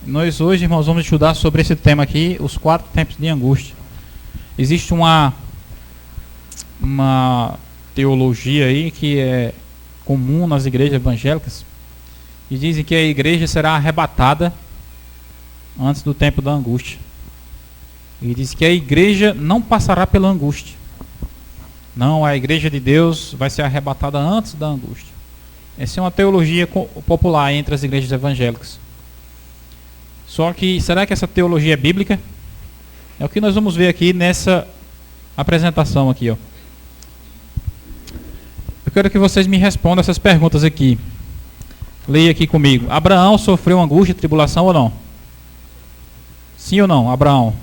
Nós hoje, irmãos, vamos estudar sobre esse tema aqui, os 4 tempos de angústia. Existe uma teologia aí que é comum nas igrejas evangélicas, e dizem que a igreja será arrebatada antes do tempo da angústia. E diz que a igreja não passará pela angústia. Não, a igreja de Deus vai ser arrebatada antes da angústia. Essa é uma teologia popular entre as igrejas evangélicas. Só que, será que essa teologia é bíblica? É o que nós vamos ver aqui nessa apresentação aqui, ó. Eu quero que vocês me respondam essas perguntas aqui. Leia aqui comigo. Abraão sofreu angústia e tribulação ou não? Sim ou não, Abraão?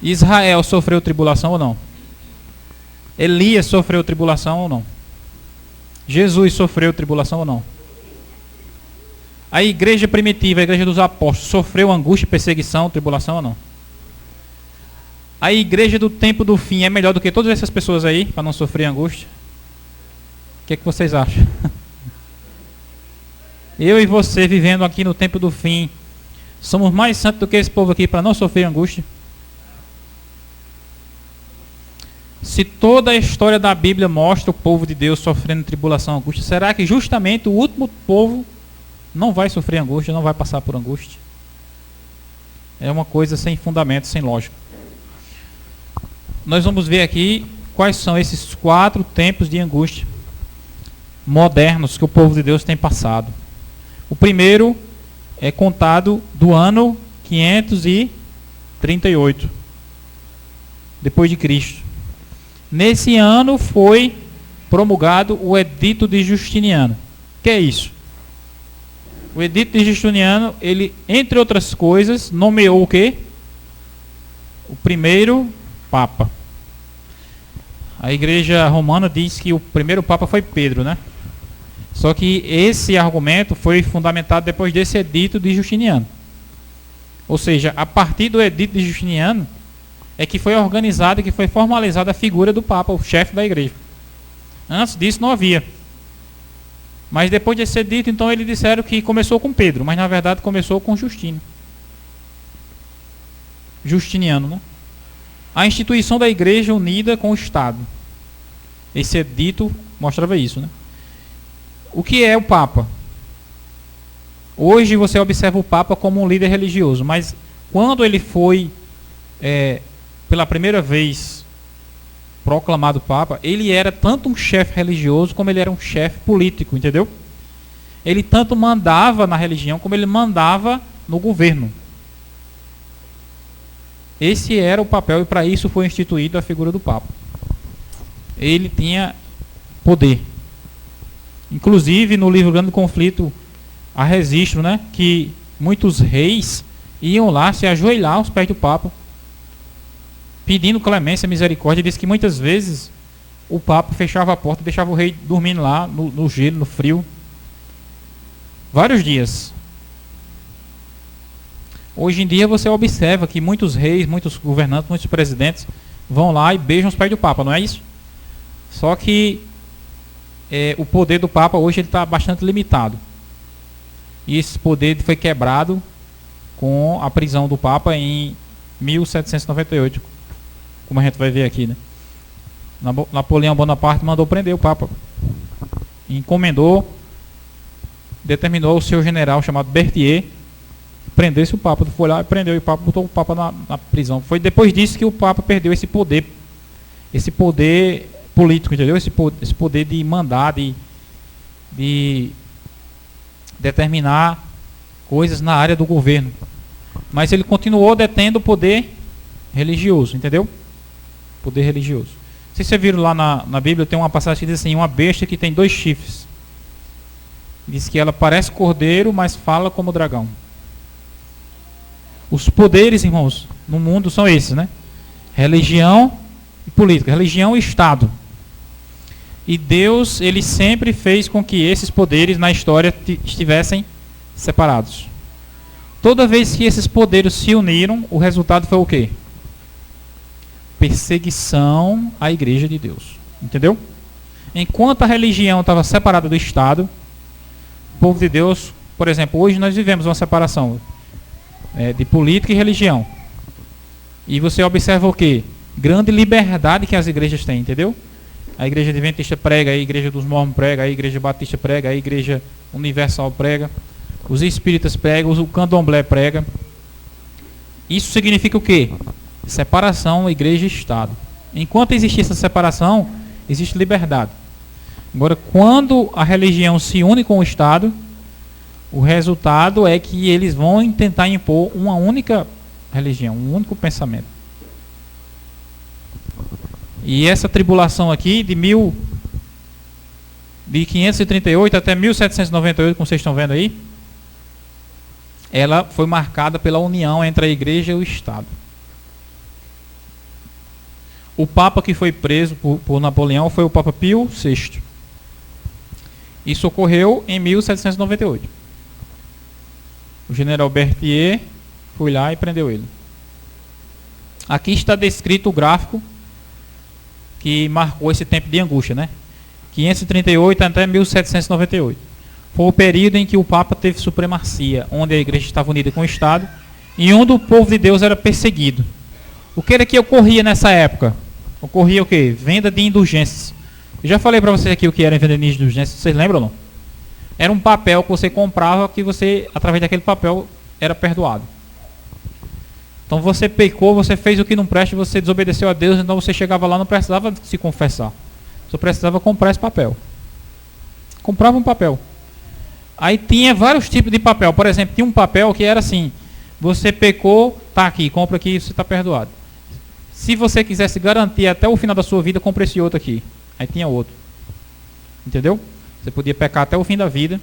Israel sofreu tribulação ou não? Elias sofreu tribulação ou não? Jesus sofreu tribulação ou não? A igreja primitiva, a igreja dos apóstolos, sofreu angústia, perseguição, tribulação ou não? A igreja do tempo do fim é melhor do que todas essas pessoas aí, para não sofrer angústia? O que é que vocês acham? Eu e você, vivendo aqui no tempo do fim, somos mais santos do que esse povo aqui, para não sofrer angústia? Se toda a história da Bíblia mostra o povo de Deus sofrendo tribulação, angústia, será que justamente o último povo não vai sofrer angústia, não vai passar por angústia? É uma coisa sem fundamento, sem lógica. Nós vamos ver aqui quais são esses 4 tempos de angústia modernos que o povo de Deus tem passado. O primeiro é contado do ano 538 depois de Cristo. Nesse ano foi promulgado o Edito de Justiniano. O que é isso? O Edito de Justiniano, ele, entre outras coisas, nomeou o quê? O primeiro Papa. A igreja romana diz que o primeiro Papa foi Pedro, né? Só que esse argumento foi fundamentado depois desse Edito de Justiniano. Ou seja, a partir do Edito de Justiniano é que foi organizada, que foi formalizada a figura do Papa, o chefe da igreja. Antes disso não havia. Mas depois de ser dito, então eles disseram que começou com Pedro, mas na verdade começou com Justiniano, né? A instituição da igreja unida com o Estado. Esse edito mostrava isso, né? O que é o Papa? Hoje você observa o Papa como um líder religioso, mas quando ele foi pela primeira vez proclamado Papa, ele era tanto um chefe religioso como ele era um chefe político, entendeu? Ele tanto mandava na religião como ele mandava no governo. Esse era o papel, e para isso foi instituída a figura do Papa. Ele tinha poder. Inclusive no livro Grande Conflito há registro, né, que muitos reis iam lá se ajoelhar aos pés do Papa, pedindo clemência, misericórdia. Diz que muitas vezes o Papa fechava a porta e deixava o rei dormindo lá no gelo, no frio, vários dias. Hoje em dia você observa que muitos reis, muitos governantes, muitos presidentes vão lá e beijam os pés do Papa, não é isso? Só que o poder do Papa hoje está bastante limitado. E esse poder foi quebrado com a prisão do Papa em 1798. Como a gente vai ver aqui, né? Napoleão Bonaparte mandou prender o Papa. Determinou ao seu general chamado Berthier prendesse o Papa. Foi lá e prendeu, e o Papa botou o Papa na prisão. Foi depois disso que o Papa perdeu esse poder político, entendeu? Esse poder de mandar, de determinar coisas na área do governo. Mas ele continuou detendo o poder religioso, entendeu? Poder religioso. Não sei se vocês viram lá na Bíblia, tem uma passagem que diz assim: uma besta que tem 2 chifres. Diz que ela parece cordeiro, mas fala como dragão. Os poderes, irmãos, no mundo são esses, né? Religião e política, religião e Estado. E Deus, ele sempre fez com que esses poderes na história estivessem separados. Toda vez que esses poderes se uniram, o resultado foi o quê? Perseguição à igreja de Deus. Entendeu? Enquanto a religião estava separada do Estado, o povo de Deus, por exemplo, hoje nós vivemos uma separação. de política e religião. E você observa o quê? Grande liberdade que as igrejas têm, entendeu? A igreja adventista prega, a igreja dos mormons prega, a igreja batista prega, a igreja universal prega, os espíritas pregam, o candomblé prega. Isso significa o quê? Separação igreja e Estado. Enquanto existir essa separação, existe liberdade. Agora, quando a religião se une com o Estado, o resultado é que eles vão tentar impor uma única religião, um único pensamento. E essa tribulação aqui, de 538 até 1798, como vocês estão vendo aí, ela foi marcada pela união entre a igreja e o Estado. O Papa que foi preso por Napoleão foi o Papa Pio VI. Isso ocorreu em 1798. O general Berthier foi lá e prendeu ele. Aqui está descrito o gráfico que marcou esse tempo de angústia, né? 538 até 1798. Foi o período em que o Papa teve supremacia, onde a igreja estava unida com o Estado e onde o povo de Deus era perseguido. O que era que ocorria nessa época? Ocorria o quê? Venda de indulgências. Eu já falei para vocês aqui o que era venda de indulgências, vocês lembram ou não? Era um papel que você comprava, que você, através daquele papel, era perdoado. Então você pecou, você fez o que não presta, você desobedeceu a Deus, então você chegava lá, não precisava se confessar. Só precisava comprar esse papel. Comprava um papel. Aí tinha vários tipos de papel. Por exemplo, tinha um papel que era assim: você pecou, tá aqui, compra aqui, você está perdoado. Se você quisesse garantir até o final da sua vida, compre esse outro aqui. Aí tinha outro. Entendeu? Você podia pecar até o fim da vida.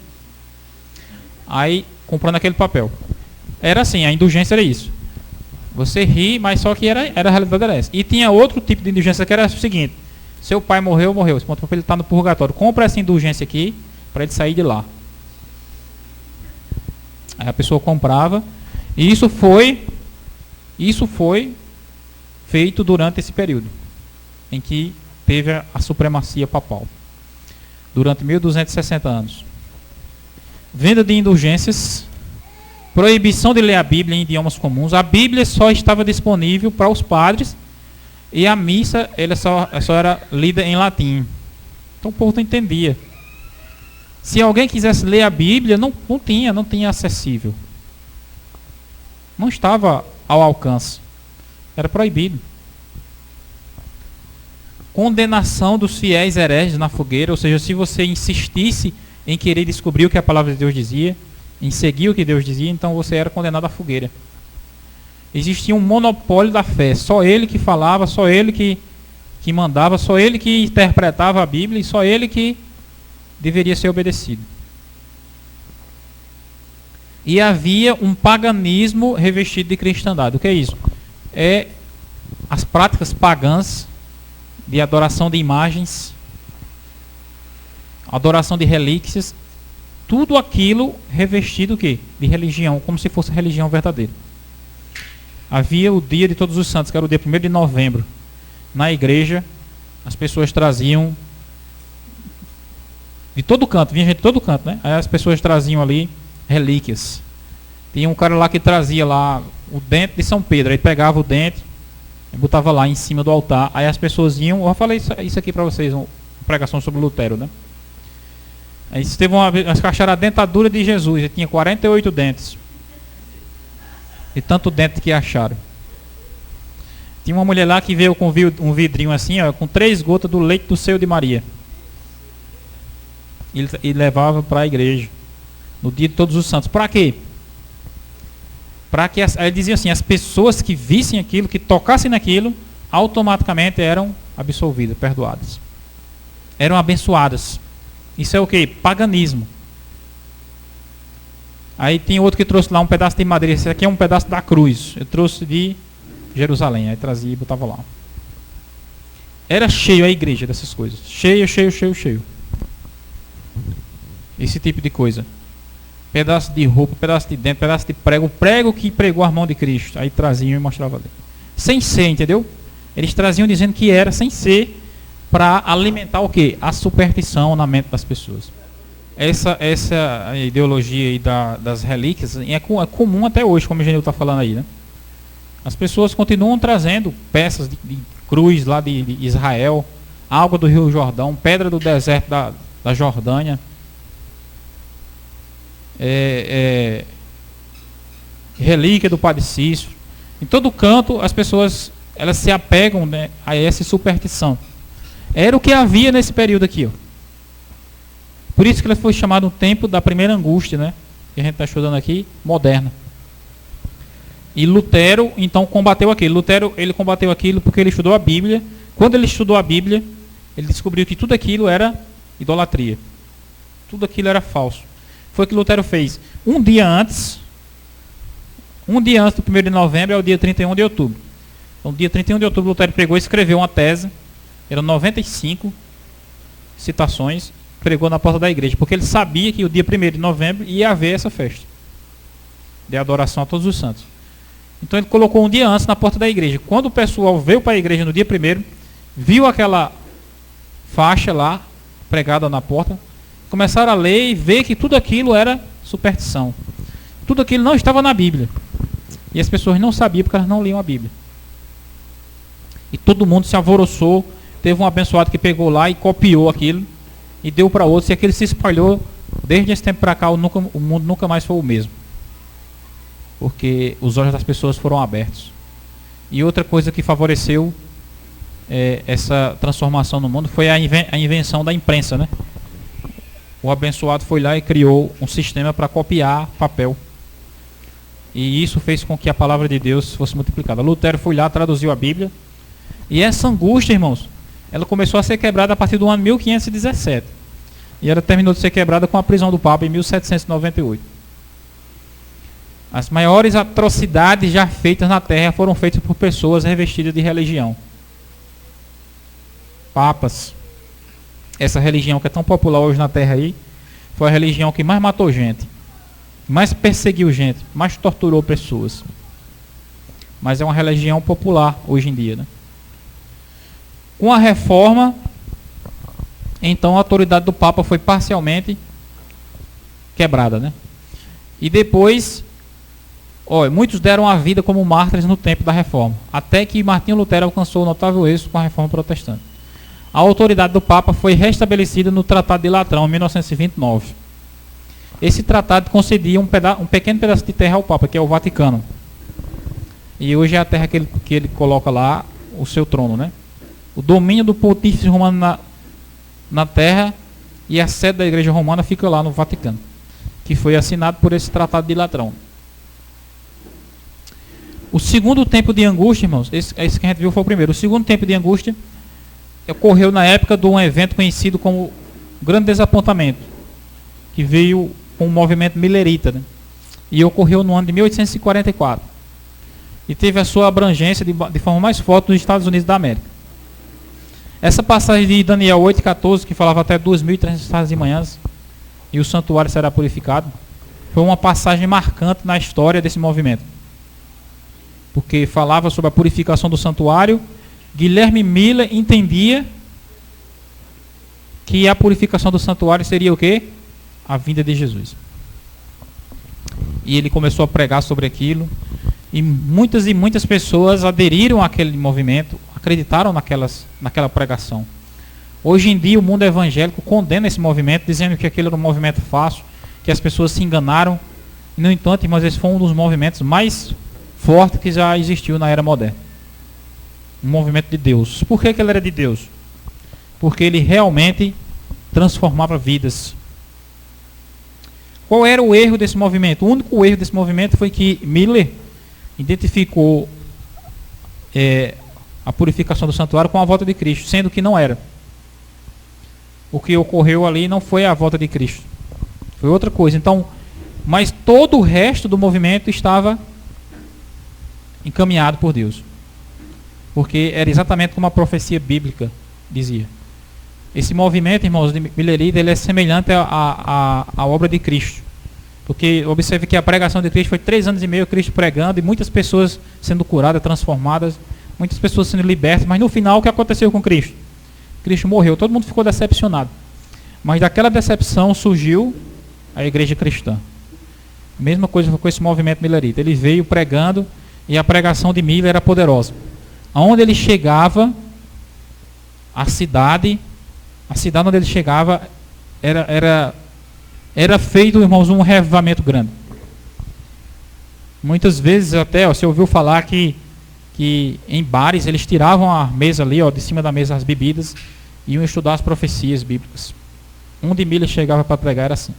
Aí, comprando aquele papel. Era assim, a indulgência era isso. Você ri, mas só que era a realidade era essa. E tinha outro tipo de indulgência que era o seguinte: seu pai morreu. Esse ponto ele está no purgatório. Compra essa indulgência aqui para ele sair de lá. Aí a pessoa comprava. E isso foi feito durante esse período em que teve a supremacia papal. Durante 1260 anos. Venda de indulgências. Proibição de ler a Bíblia em idiomas comuns. A Bíblia só estava disponível para os padres e a missa ela só era lida em latim. Então o povo não entendia. Se alguém quisesse ler a Bíblia, não tinha acessível. Não estava ao alcance. Era proibido. Condenação dos fiéis hereges na fogueira, ou seja, se você insistisse em querer descobrir o que a palavra de Deus dizia, em seguir o que Deus dizia, então você era condenado à fogueira. Existia um monopólio da fé, só ele que falava, só ele que mandava, só ele que interpretava a Bíblia e só ele que deveria ser obedecido. E havia um paganismo revestido de cristandade. O que é isso? É as práticas pagãs de adoração de imagens, adoração de relíquias, tudo aquilo revestido o quê? De religião, como se fosse religião verdadeira. Havia o dia de Todos os Santos, que era o dia 1º de novembro. Na igreja, as pessoas traziam de todo canto, vinha gente de todo canto, né? Aí as pessoas traziam ali relíquias. Tinha um cara lá que trazia lá o dente de São Pedro, aí pegava o dente e botava lá em cima do altar. Aí as pessoas iam, eu falei isso aqui para vocês, uma pregação sobre Lutero, né? Aí teve umas que acharam a dentadura de Jesus, ele tinha 48 dentes. E tanto dente que acharam. Tinha uma mulher lá que veio com um vidrinho assim, ó, com 3 gotas do leite do seio de Maria. E levava para a igreja no dia de Todos os Santos. Para quê? Para que ele dizia assim, as pessoas que vissem aquilo, que tocassem naquilo, automaticamente eram absolvidas, perdoadas. Eram abençoadas. Isso é o quê? Paganismo. Aí tem outro que trouxe lá um pedaço de madeira. Esse aqui é um pedaço da cruz. Eu trouxe de Jerusalém. Aí trazia e botava lá. Era cheio a igreja dessas coisas. Cheio. Esse tipo de coisa. Pedaço de roupa, pedaço de dente, pedaço de prego. O prego que pregou a mão de Cristo. Aí traziam e mostravam ali. Sem ser, entendeu? Eles traziam dizendo que era sem ser, para alimentar o quê? A superstição na mente das pessoas. essa ideologia aí das relíquias é comum até hoje, como o Genil está falando aí, né? As pessoas continuam trazendo peças de cruz lá de Israel, água do Rio Jordão, pedra do deserto da Jordânia, relíquia do Padre Cícero. Em todo canto as pessoas elas se apegam, né, a essa superstição. Era o que havia nesse período aqui, ó. Por isso que ele foi chamado o tempo da primeira angústia, né, que a gente está estudando aqui, moderna. E Lutero então combateu aquilo. Lutero ele combateu aquilo porque ele estudou a Bíblia. Quando ele estudou a Bíblia, ele descobriu que tudo aquilo era idolatria. Tudo aquilo era falso. Foi o que Lutero fez. Um dia antes do 1º de novembro é o dia 31 de outubro. Então, dia 31 de outubro, Lutero pregou e escreveu uma tese. Eram 95 citações. Pregou na porta da igreja. Porque ele sabia que o dia 1º de novembro ia haver essa festa de adoração a todos os santos. Então ele colocou um dia antes na porta da igreja. Quando o pessoal veio para a igreja no dia 1º, viu aquela faixa lá, pregada na porta, começaram a ler e ver que tudo aquilo era superstição. Tudo aquilo não estava na Bíblia. E as pessoas não sabiam porque elas não liam a Bíblia. E todo mundo se alvoroçou. Teve um abençoado que pegou lá e copiou aquilo e deu para outros. E aquilo se espalhou. Desde esse tempo para cá, o mundo nunca mais foi o mesmo. Porque os olhos das pessoas foram abertos. E outra coisa que favoreceu essa transformação no mundo foi a invenção da imprensa, né? O abençoado foi lá e criou um sistema para copiar papel. E isso fez com que a palavra de Deus fosse multiplicada. Lutero foi lá, traduziu a Bíblia. E essa angústia, irmãos, ela começou a ser quebrada a partir do ano 1517. E ela terminou de ser quebrada com a prisão do Papa em 1798. As maiores atrocidades já feitas na terra foram feitas por pessoas revestidas de religião. Papas. Essa religião que é tão popular hoje na terra aí, foi a religião que mais matou gente, mais perseguiu gente, mais torturou pessoas. Mas é uma religião popular hoje em dia, né? Com a reforma, então a autoridade do Papa foi parcialmente quebrada, né? E depois, muitos deram a vida como mártires no tempo da reforma, até que Martinho Lutero alcançou o notável êxito com a reforma protestante. A autoridade do Papa foi restabelecida no Tratado de Latrão, em 1929. Esse tratado concedia um pequeno pedaço de terra ao Papa, que é o Vaticano. E hoje é a terra que ele coloca lá o seu trono, né? O domínio do pontífice romano na terra e a sede da igreja romana fica lá no Vaticano, que foi assinado por esse Tratado de Latrão. O segundo tempo de angústia, irmãos, esse que a gente viu foi o primeiro. O segundo tempo de angústia ocorreu na época de um evento conhecido como Grande Desapontamento, que veio com o movimento milerita, né? E ocorreu no ano de 1844. E teve a sua abrangência de forma mais forte nos Estados Unidos da América. Essa passagem de Daniel 8,14, que falava até 2.300 estades de manhãs, e o santuário será purificado, foi uma passagem marcante na história desse movimento. Porque falava sobre a purificação do santuário. Guilherme Miller entendia que a purificação do santuário seria o quê? A vinda de Jesus. E ele começou a pregar sobre aquilo. E muitas pessoas aderiram àquele movimento, acreditaram naquela pregação. Hoje em dia o mundo evangélico condena esse movimento, dizendo que aquele era um movimento fácil, que as pessoas se enganaram. No entanto, irmãos, esse foi um dos movimentos mais fortes que já existiu na era moderna. Um movimento de Deus. Por que ele era de Deus? Porque ele realmente transformava vidas. Qual era o erro desse movimento? O único erro desse movimento foi que Miller identificou a purificação do santuário com a volta de Cristo, sendo que não era. O que ocorreu ali não foi a volta de Cristo, foi outra coisa. Então, mas todo o resto do movimento estava encaminhado por Deus, porque era exatamente como a profecia bíblica dizia. Esse movimento, irmãos, de Millerita, ele é semelhante à obra de Cristo. Porque observe que a pregação de Cristo foi 3 anos e meio Cristo pregando, e muitas pessoas sendo curadas, transformadas, muitas pessoas sendo libertas, mas no final o que aconteceu com Cristo? Cristo morreu, todo mundo ficou decepcionado. Mas daquela decepção surgiu a igreja cristã. A mesma coisa foi com esse movimento milerita. Ele veio pregando e a pregação de Miller era poderosa. Aonde ele chegava, a cidade onde ele chegava era feito, irmãos, um revivamento grande. Muitas vezes até, você ouviu falar que em bares eles tiravam a mesa ali, de cima da mesa as bebidas e iam estudar as profecias bíblicas. Onde Miller chegava para pregar era assim.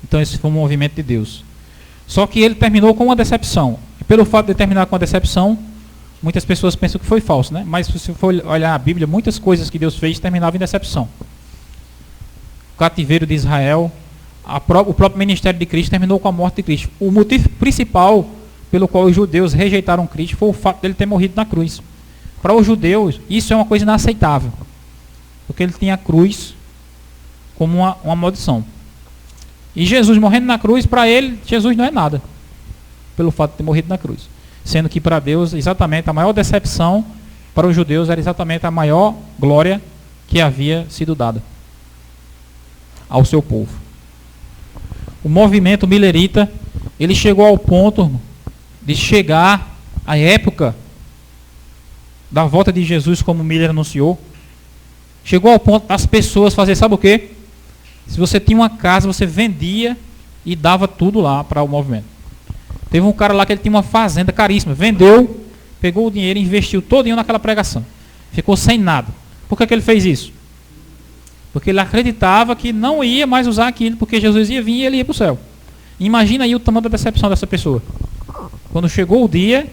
Então esse foi um movimento de Deus. Só que ele terminou com uma decepção. E pelo fato de terminar com uma decepção, muitas pessoas pensam que foi falso, né? Mas se você for olhar a Bíblia, muitas coisas que Deus fez terminavam em decepção. O cativeiro de Israel, o próprio ministério de Cristo terminou com a morte de Cristo. O motivo principal pelo qual os judeus rejeitaram Cristo foi o fato dele ter morrido na cruz. Para os judeus, isso é uma coisa inaceitável. Porque ele tinha a cruz como uma maldição. E Jesus morrendo na cruz, para ele, Jesus não é nada. Pelo fato de ter morrido na cruz. Sendo que para Deus, exatamente, a maior decepção para os judeus era exatamente a maior glória que havia sido dada ao seu povo. O movimento milerita, ele chegou ao ponto de chegar à época da volta de Jesus, como Miller anunciou. Chegou ao ponto das pessoas fazer, sabe o quê? Se você tinha uma casa, você vendia e dava tudo lá para o movimento. Teve um cara lá que ele tinha uma fazenda caríssima, vendeu, pegou o dinheiro e investiu todinho naquela pregação. Ficou sem nada. Por que ele fez isso? Porque ele acreditava que não ia mais usar aquilo, porque Jesus ia vir e ele ia para o céu. Imagina aí o tamanho da decepção dessa pessoa. Quando chegou o dia,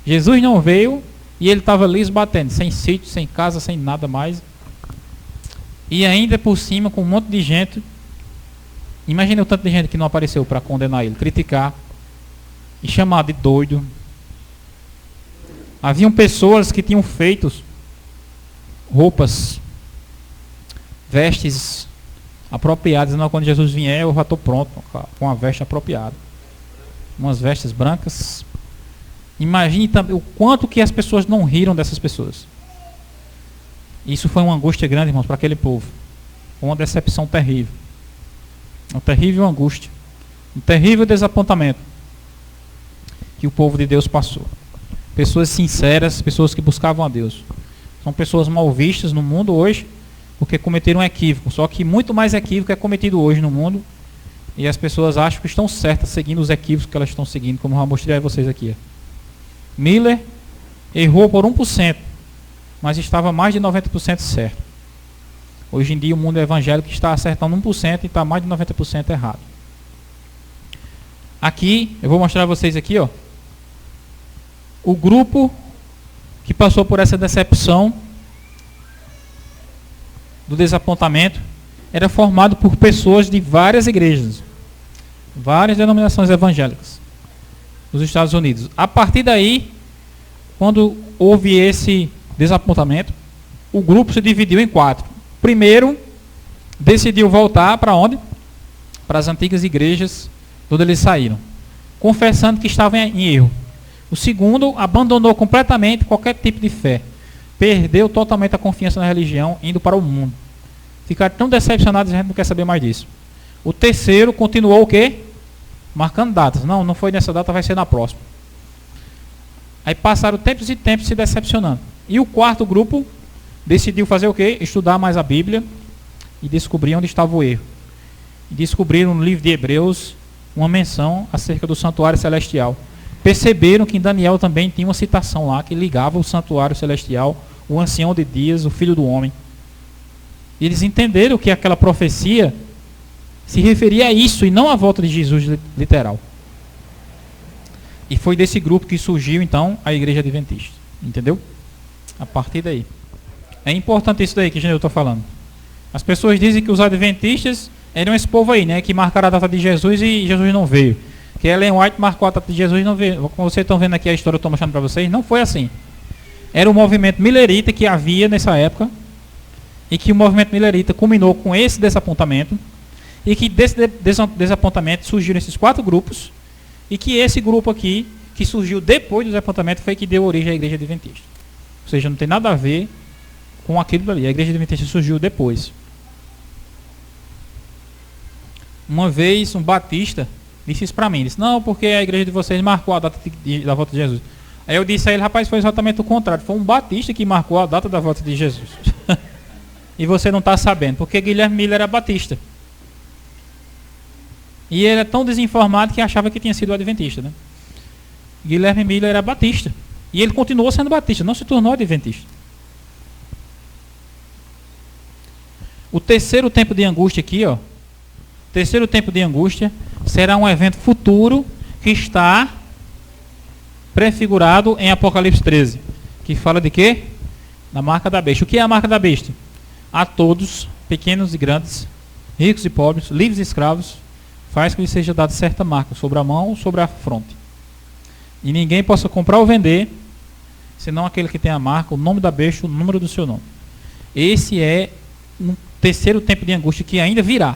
Jesus não veio e ele estava ali esbatendo, sem sítio, sem casa, sem nada mais. E ainda por cima com um monte de gente. Imagina o tanto de gente que não apareceu para condenar ele, criticar e chamar de doido. Haviam pessoas que tinham feito roupas, vestes apropriadas. Não, quando Jesus vier eu já estou pronto com a veste apropriada. Umas vestes brancas. Imagine também o quanto que as pessoas não riram dessas pessoas. Isso foi uma angústia grande, irmãos, para aquele povo. Uma decepção terrível. Uma terrível angústia. Um terrível desapontamento que o povo de Deus passou. Pessoas sinceras, pessoas que buscavam a Deus. São pessoas mal vistas no mundo hoje, porque cometeram um equívoco. Só que muito mais equívoco é cometido hoje no mundo. E as pessoas acham que estão certas seguindo os equívocos que elas estão seguindo, como eu já mostrei a vocês aqui. Miller errou por 1%, mas estava mais de 90% certo. Hoje em dia o mundo evangélico está acertando 1% e está mais de 90% errado. Aqui, eu vou mostrar a vocês aqui, o grupo que passou por essa decepção do desapontamento era formado por pessoas de várias igrejas, várias denominações evangélicas dos Estados Unidos. A partir daí, quando houve esse desapontamento, o grupo se dividiu em 4. Primeiro, decidiu voltar para onde? Para as antigas igrejas de onde eles saíram, confessando que estavam em erro. O segundo, abandonou completamente qualquer tipo de fé. Perdeu totalmente a confiança na religião, indo para o mundo. Ficaram tão decepcionados, a gente não quer saber mais disso. O terceiro, continuou o quê? Marcando datas. Não foi nessa data, vai ser na próxima. Aí passaram tempos e tempos se decepcionando. E o quarto grupo decidiu fazer o quê? Estudar mais a Bíblia e descobrir onde estava o erro. E descobriram no livro de Hebreus uma menção acerca do santuário celestial. Perceberam que em Daniel também tinha uma citação lá que ligava o santuário celestial, o ancião de dias, o filho do homem. E eles entenderam que aquela profecia se referia a isso e não à volta de Jesus literal. E foi desse grupo que surgiu então a igreja adventista. Entendeu? A partir daí. É importante isso daí que eu estou falando. As pessoas dizem que os adventistas eram esse povo aí, né? Que marcaram a data de Jesus e Jesus não veio. Que Ellen White marcou a data de Jesus e não veio. Como vocês estão vendo aqui a história, eu estou mostrando para vocês, não foi assim. Era o movimento milerita que havia nessa época. E que o movimento milerita culminou com esse desapontamento. E que desse desapontamento surgiram esses 4 grupos. E que esse grupo aqui, que surgiu depois do desapontamento, foi que deu origem à igreja adventista. Ou seja, não tem nada a ver com aquilo ali. A igreja adventista surgiu depois. Uma vez um batista disse isso para mim. Disse, não, porque a igreja de vocês marcou a data da volta de Jesus. Aí eu disse a ele, rapaz, foi exatamente o contrário. Foi um batista que marcou a data da volta de Jesus. E você não está sabendo, porque Guilherme Miller era batista. E ele é tão desinformado que achava que tinha sido adventista, né? Guilherme Miller era batista. E ele continuou sendo batista, não se tornou adventista. O terceiro tempo de angústia aqui, ó. Terceiro tempo de angústia será um evento futuro que está prefigurado em Apocalipse 13. Que fala de quê? Da marca da besta. O que é a marca da besta? A todos, pequenos e grandes, ricos e pobres, livres e escravos, faz que lhe seja dada certa marca sobre a mão ou sobre a fronte. E ninguém possa comprar ou vender, senão aquele que tem a marca, o nome da besta, o número do seu nome. Esse é um terceiro tempo de angústia que ainda virá.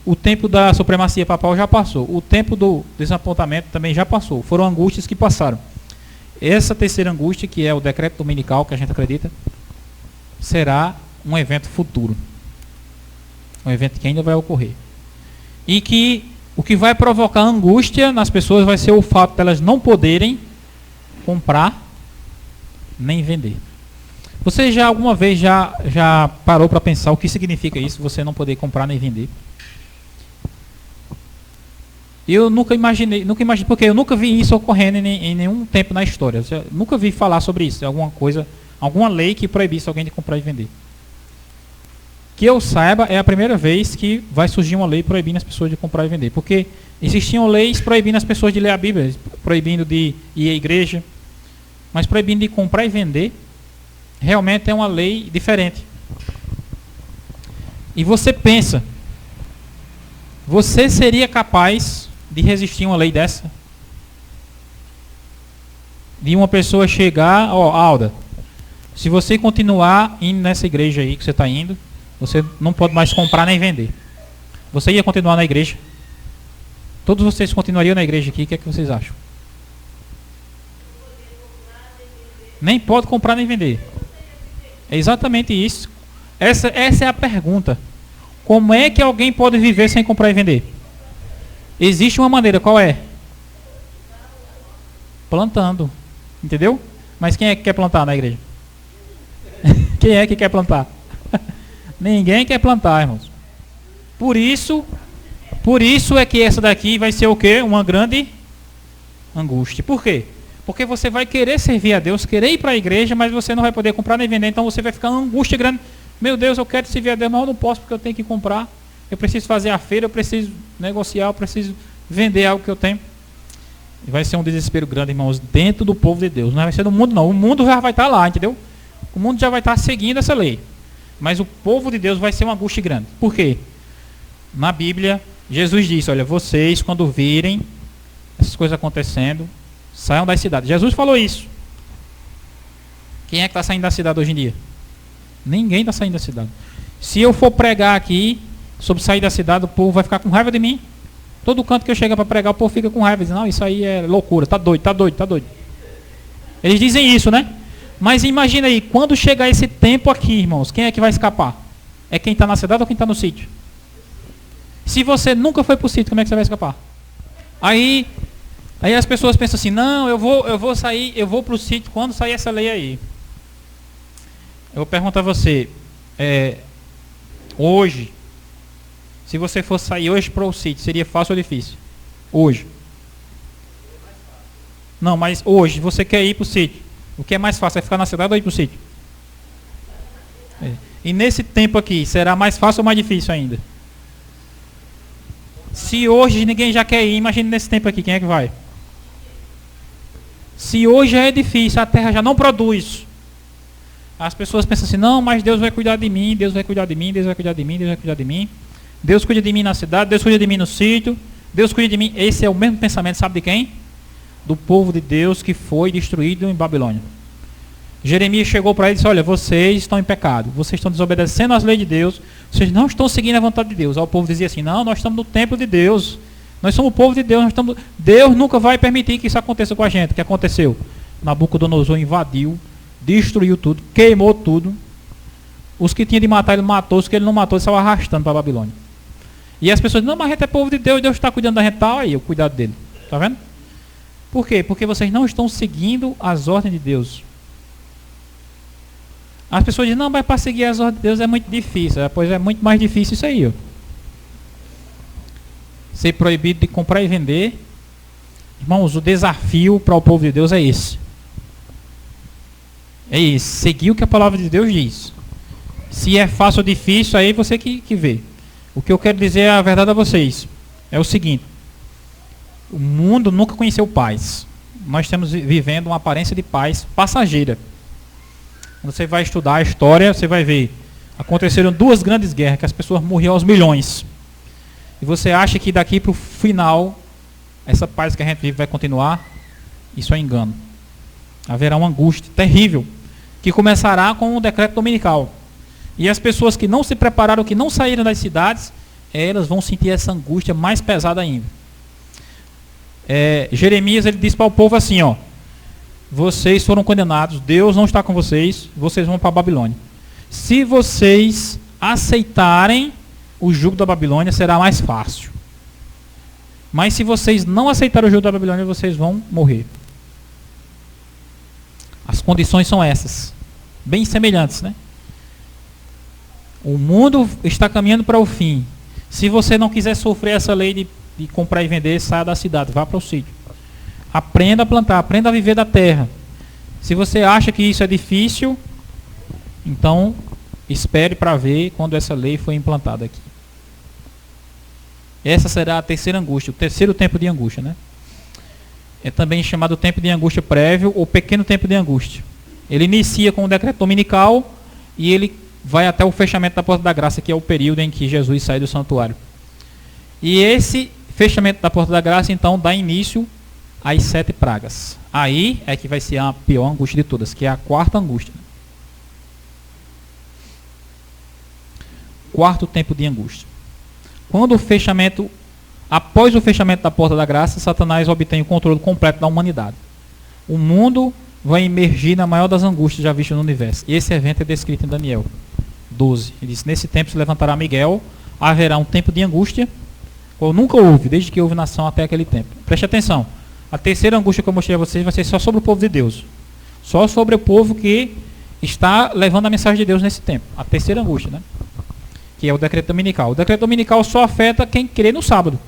O tempo da supremacia papal já passou. O tempo do desapontamento também já passou. Foram angústias que passaram. Essa terceira angústia, que é o decreto dominical, que a gente acredita, será um evento futuro. Um evento que ainda vai ocorrer. E que o que vai provocar angústia nas pessoas vai ser o fato de elas não poderem comprar nem vender. Você já alguma vez já parou para pensar o que significa isso, você não poder comprar nem vender? Eu nunca imaginei, porque eu nunca vi isso ocorrendo em nenhum tempo na história. Eu nunca vi falar sobre isso, alguma coisa, alguma lei que proibisse alguém de comprar e vender. Que eu saiba, é a primeira vez que vai surgir uma lei proibindo as pessoas de comprar e vender. Porque existiam leis proibindo as pessoas de ler a Bíblia, proibindo de ir à igreja, mas proibindo de comprar e vender, realmente é uma lei diferente. E você pensa, você seria capaz de resistir a uma lei dessa? De uma pessoa chegar, ó, Alda, se você continuar indo nessa igreja aí que você está indo, você não pode mais comprar nem vender. Você ia continuar na igreja? Todos vocês continuariam na igreja aqui, o que é que vocês acham? Nem pode comprar nem vender. É exatamente isso. Essa é a pergunta. Como é que alguém pode viver sem comprar e vender? Existe uma maneira, qual é? Plantando. Entendeu? Mas quem é que quer plantar na igreja? Quem é que quer plantar? Ninguém quer plantar, irmãos. Por isso é que essa daqui vai ser o quê? Uma grande angústia. Por quê? Porque você vai querer servir a Deus, querer ir para a igreja, mas você não vai poder comprar nem vender, então você vai ficar uma angústia grande. Meu Deus, eu quero servir a Deus, mas eu não posso porque eu tenho que comprar. Eu preciso fazer a feira, eu preciso negociar, eu preciso vender algo que eu tenho. E vai ser um desespero grande, irmãos, dentro do povo de Deus. Não vai ser do mundo, não. O mundo já vai estar lá, entendeu? O mundo já vai estar seguindo essa lei. Mas o povo de Deus vai ser uma angústia grande. Por quê? Na Bíblia, Jesus disse, olha, vocês quando virem essas coisas acontecendo, saiam das cidades. Jesus falou isso. Quem é que está saindo da cidade hoje em dia? Ninguém está saindo da cidade. Se eu for pregar aqui sobre sair da cidade, o povo vai ficar com raiva de mim. Todo canto que eu chego para pregar, o povo fica com raiva. Diz, não, isso aí é loucura, tá doido. Eles dizem isso, né? Mas imagina aí, quando chegar esse tempo aqui, irmãos, quem é que vai escapar? É quem está na cidade ou quem está no sítio? Se você nunca foi para o sítio, como é que você vai escapar? Aí as pessoas pensam assim, não, eu vou sair, eu vou para o sítio quando sair essa lei aí. Eu pergunto a você, hoje, se você fosse sair hoje para o sítio, seria fácil ou difícil? Hoje. Não, mas hoje, você quer ir para o sítio. O que é mais fácil, é ficar na cidade ou ir para o sítio? E nesse tempo aqui, será mais fácil ou mais difícil ainda? Se hoje ninguém já quer ir, imagine nesse tempo aqui, quem é que vai? Se hoje já é difícil, a terra já não produz. As pessoas pensam assim, não, mas Deus vai cuidar de mim, Deus vai cuidar de mim, Deus vai cuidar de mim, Deus vai cuidar de mim. Deus cuida de mim na cidade, Deus cuida de mim no sítio, Deus cuida de mim. Esse é o mesmo pensamento, sabe de quem? Do povo de Deus que foi destruído em Babilônia. Jeremias chegou para ele e disse, olha, vocês estão em pecado, vocês estão desobedecendo às leis de Deus, vocês não estão seguindo a vontade de Deus. Aí o povo dizia assim, não, nós estamos no templo de Deus, nós somos o povo de Deus, Deus nunca vai permitir que isso aconteça com a gente. O que aconteceu? Nabucodonosor invadiu, destruiu tudo, queimou tudo. Os que tinha de matar, ele matou. Os que ele não matou, ele saiu arrastando para a Babilônia. E as pessoas dizem, não, mas a gente é povo de Deus, Deus está cuidando da gente, tal, aí o cuidado dele. Está vendo? Por quê? Porque vocês não estão seguindo as ordens de Deus. As pessoas dizem, não, mas para seguir as ordens de Deus é muito difícil. Pois é muito mais difícil isso aí. Ó. Ser proibido de comprar e vender. Irmãos, o desafio para o povo de Deus é esse. É esse. Seguir o que a palavra de Deus diz. Se é fácil ou difícil, aí você que vê. O que eu quero dizer a verdade a vocês é o seguinte. O mundo nunca conheceu paz. Nós estamos vivendo uma aparência de paz passageira. Quando você vai estudar a história, você vai ver. Aconteceram 2 grandes guerras, que as pessoas morriam aos milhões. E você acha que daqui para o final, essa paz que a gente vive vai continuar? Isso é engano. Haverá uma angústia terrível, que começará com o decreto dominical. E as pessoas que não se prepararam, que não saíram das cidades, elas vão sentir essa angústia mais pesada ainda. Jeremias, ele diz para o povo assim, ó, vocês foram condenados, Deus não está com vocês, vocês vão para a Babilônia. Se vocês aceitarem o jugo da Babilônia, será mais fácil. Mas se vocês não aceitarem o jugo da Babilônia, vocês vão morrer. As condições são essas, bem semelhantes, né? O mundo está caminhando para o fim. Se você não quiser sofrer essa lei de comprar e vender, saia da cidade, vá para o sítio. Aprenda a plantar, aprenda a viver da terra. Se você acha que isso é difícil, então espere para ver quando essa lei foi implantada aqui. Essa será a terceira angústia, o terceiro tempo de angústia, né? É também chamado tempo de angústia prévio ou pequeno tempo de angústia. Ele inicia com o decreto dominical e ele vai até o fechamento da porta da graça, que é o período em que Jesus sai do santuário. E esse fechamento da porta da graça, então, dá início às 7 pragas. Aí é que vai ser a pior angústia de todas, que é a quarta angústia. Quarto tempo de angústia. Após o fechamento da porta da graça, Satanás obtém o controle completo da humanidade. O mundo vai emergir na maior das angústias já vistas no universo. E esse evento é descrito em Daniel 12. Ele diz, nesse tempo se levantará Miguel, haverá um tempo de angústia, qual nunca houve, desde que houve nação até aquele tempo. Preste atenção, a terceira angústia que eu mostrei a vocês vai ser só sobre o povo de Deus. Só sobre o povo que está levando a mensagem de Deus nesse tempo. A terceira angústia, né? Que é o decreto dominical. O decreto dominical só afeta quem crê no sábado.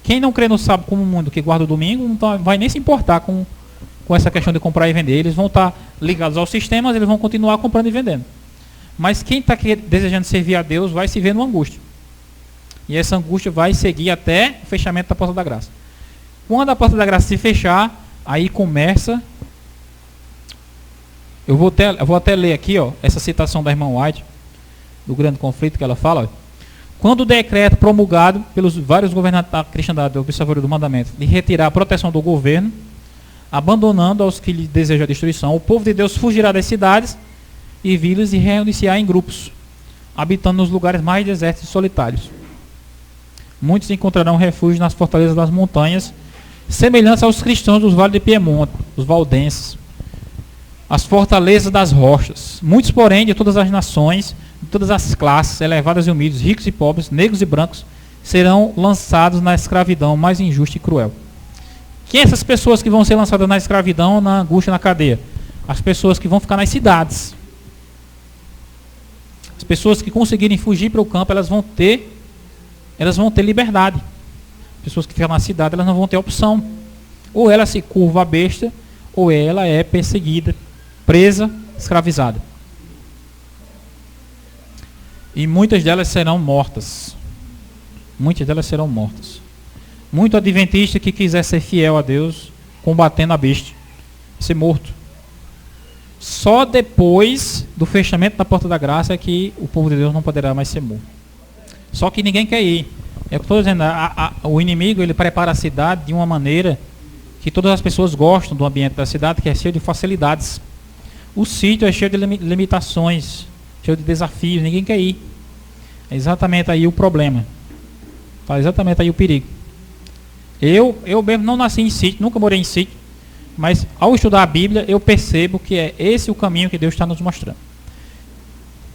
Quem não crê no sábado como o mundo que guarda o domingo, não vai nem se importar com essa questão de comprar e vender. Eles vão estar ligados aos sistemas, eles vão continuar comprando e vendendo. Mas quem está desejando servir a Deus vai se ver numa angústia. E essa angústia vai seguir até o fechamento da porta da graça. Quando a porta da graça se fechar, aí começa... Eu vou até ler aqui, ó, essa citação da irmã White, do grande conflito que ela fala. Ó, quando o decreto promulgado pelos vários governantes da cristandade, do observador do mandamento, de retirar a proteção do governo, abandonando aos que lhe desejam a destruição, o povo de Deus fugirá das cidades e vilas e reunir-se-á em grupos, habitando nos lugares mais desertos e solitários. Muitos encontrarão refúgio nas fortalezas das montanhas, semelhantes aos cristãos dos vales de Piemonte, os valdenses, as fortalezas das rochas. Muitos, porém, de todas as nações, de todas as classes, elevadas e humildes, ricos e pobres, negros e brancos, serão lançados na escravidão mais injusta e cruel. Quem são essas pessoas que vão ser lançadas na escravidão, na angústia, na cadeia? As pessoas que vão ficar nas cidades. As pessoas que conseguirem fugir para o campo, elas vão ter liberdade. As pessoas que ficam na cidade, elas não vão ter opção. Ou ela se curva à besta, ou ela é perseguida, presa, escravizada. E muitas delas serão mortas. Muitas delas serão mortas. Muito adventista que quiser ser fiel a Deus, combatendo a besta, ser morto. Só depois do fechamento da porta da graça é que o povo de Deus não poderá mais ser morto. Só que ninguém quer ir. É o que estou dizendo, o inimigo ele prepara a cidade de uma maneira que todas as pessoas gostam do ambiente da cidade, que é cheio de facilidades. O sítio é cheio de limitações, cheio de desafios, ninguém quer ir. É exatamente aí o problema. Está exatamente aí o perigo. Eu mesmo não nasci em sítio, nunca morei em sítio, mas ao estudar a Bíblia eu percebo que é esse o caminho que Deus está nos mostrando.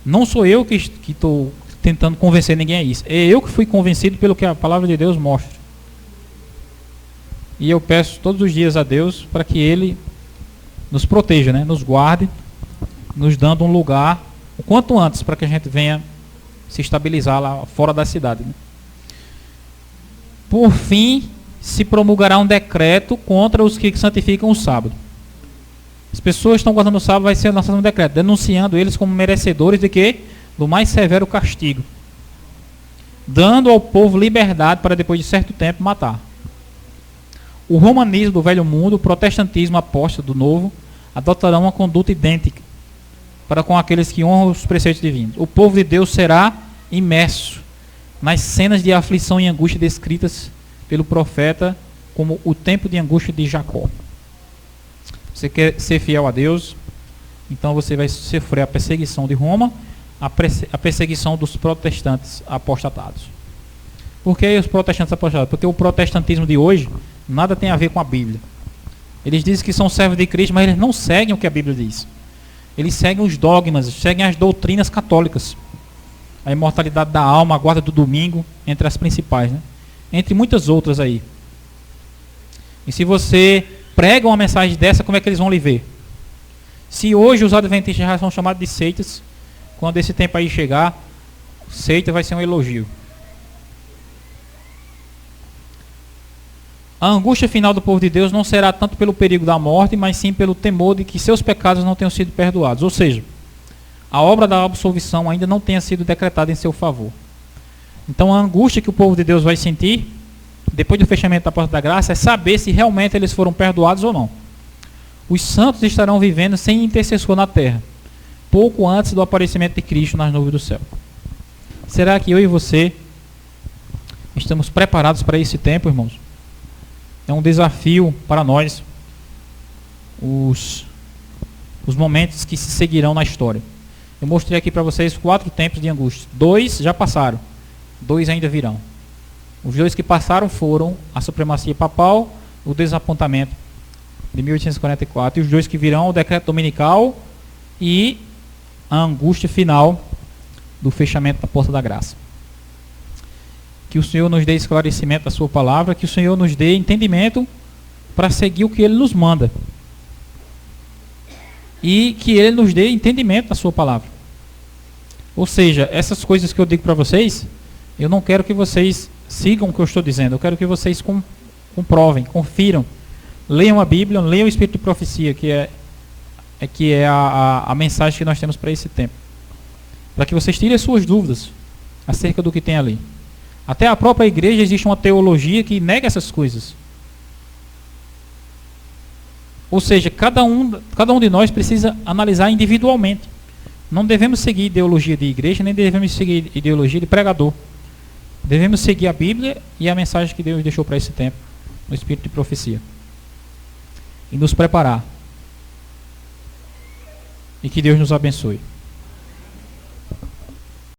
Não sou eu que tentando convencer ninguém a isso. É eu que fui convencido pelo que a palavra de Deus mostra. E eu peço todos os dias a Deus para que Ele nos proteja, né? Nos guarde, nos dando um lugar o quanto antes para que a gente venha se estabilizar lá fora da cidade, né? Por fim, se promulgará um decreto contra os que santificam o sábado. As pessoas estão guardando o sábado, vai ser lançado um decreto, denunciando eles como merecedores de quê? Do mais severo castigo, dando ao povo liberdade para depois de certo tempo matar. O romanismo do velho mundo, o protestantismo apóstolo do novo, adotarão uma conduta idêntica para com aqueles que honram os preceitos divinos. O povo de Deus será imerso nas cenas de aflição e angústia descritas pelo profeta como o tempo de angústia de Jacó. Você quer ser fiel a Deus, então você vai sofrer a perseguição de Roma, a perseguição dos protestantes apostatados. Por que os protestantes apostatados? Porque o protestantismo de hoje nada tem a ver com a Bíblia. Eles dizem que são servos de Cristo, mas eles não seguem o que a Bíblia diz. Eles seguem os dogmas, seguem as doutrinas católicas. A imortalidade da alma, a guarda do domingo, entre as principais, né? Entre muitas outras aí. E se você prega uma mensagem dessa, como é que eles vão lhe ver? Se hoje os adventistas já são chamados de seitas, quando esse tempo aí chegar, seita vai ser um elogio. A angústia final do povo de Deus não será tanto pelo perigo da morte, mas sim pelo temor de que seus pecados não tenham sido perdoados. Ou seja, a obra da absolvição ainda não tenha sido decretada em seu favor. Então a angústia que o povo de Deus vai sentir, depois do fechamento da porta da graça, é saber se realmente eles foram perdoados ou não. Os santos estarão vivendo sem intercessor na terra, pouco antes do aparecimento de Cristo nas nuvens do céu. Será que eu e você estamos preparados para esse tempo, irmãos? É um desafio para nós os momentos que se seguirão na história. Eu mostrei aqui para vocês 4 tempos de angústia. 2 já passaram, 2 ainda virão. Os 2 que passaram foram a supremacia papal, o desapontamento de 1844, e os 2 que virão, o decreto dominical e a angústia final do fechamento da porta da graça. Que o Senhor nos dê esclarecimento da sua palavra, que o Senhor nos dê entendimento para seguir o que Ele nos manda. E que Ele nos dê entendimento da sua palavra. Ou seja, essas coisas que eu digo para vocês, eu não quero que vocês sigam o que eu estou dizendo, eu quero que vocês comprovem, confiram, leiam a Bíblia, leiam o Espírito de Profecia, que é a mensagem que nós temos para esse tempo. Para que vocês tirem as suas dúvidas acerca do que tem ali. Até a própria igreja existe uma teologia que nega essas coisas. Ou seja, cada um de nós precisa analisar individualmente. Não devemos seguir ideologia de igreja, nem devemos seguir ideologia de pregador. Devemos seguir a Bíblia e a mensagem que Deus deixou para esse tempo, no Espírito de Profecia. E nos preparar. E que Deus nos abençoe.